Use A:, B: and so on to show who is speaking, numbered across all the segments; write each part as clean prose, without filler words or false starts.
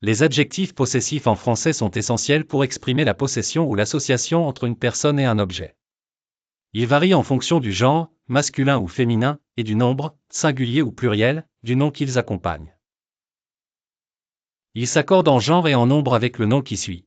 A: Les adjectifs possessifs en français sont essentiels pour exprimer la possession ou l'association entre une personne et un objet. Ils varient en fonction du genre, masculin ou féminin, et du nombre, singulier ou pluriel, du nom qu'ils accompagnent. Ils s'accordent en genre et en nombre avec le nom qui suit.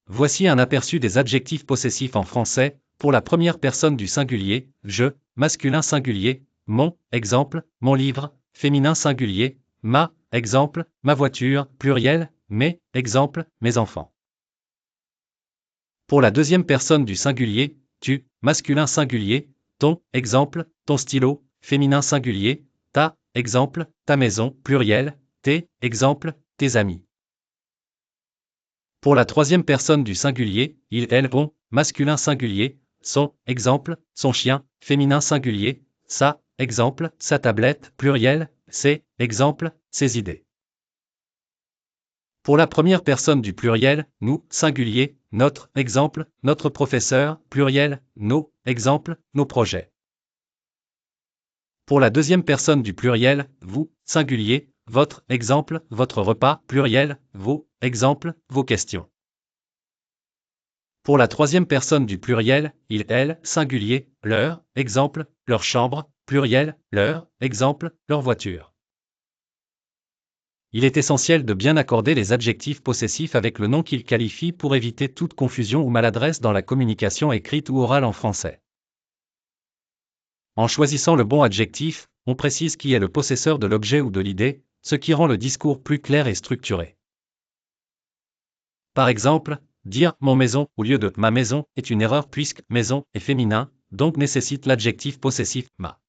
A: Voici un aperçu des adjectifs possessifs en français, pour la première personne du singulier, je, masculin singulier, mon, exemple, mon livre, féminin singulier, ma, exemple, ma voiture, pluriel, mes, exemple, mes enfants. Pour la deuxième personne du singulier, tu, masculin singulier, ton, exemple, ton stylo, féminin singulier, ta, exemple, ta maison, pluriel, tes, exemple, tes amis. Pour la troisième personne du singulier, il, elle, on, masculin singulier, son, exemple, son chien, féminin singulier, sa, exemple, sa tablette, pluriel, ses, exemple, ses idées. Pour la première personne du pluriel, nous, singulier, notre, exemple, notre professeur, pluriel, nos, exemple, nos projets. Pour la deuxième personne du pluriel, vous, singulier, votre, exemple, votre repas, pluriel, vos, exemple, vos questions. Pour la troisième personne du pluriel, il, elle, singulier, leur, exemple, leur chambre, pluriel, leur, exemple, leur voiture. Il est essentiel de bien accorder les adjectifs possessifs avec le nom qu'ils qualifient pour éviter toute confusion ou maladresse dans la communication écrite ou orale en français. En choisissant le bon adjectif, on précise qui est le possesseur de l'objet ou de l'idée, ce qui rend le discours plus clair et structuré. Par exemple, dire « mon maison » au lieu de « ma maison » est une erreur puisque « maison » est féminin, donc nécessite l'adjectif possessif « ma ».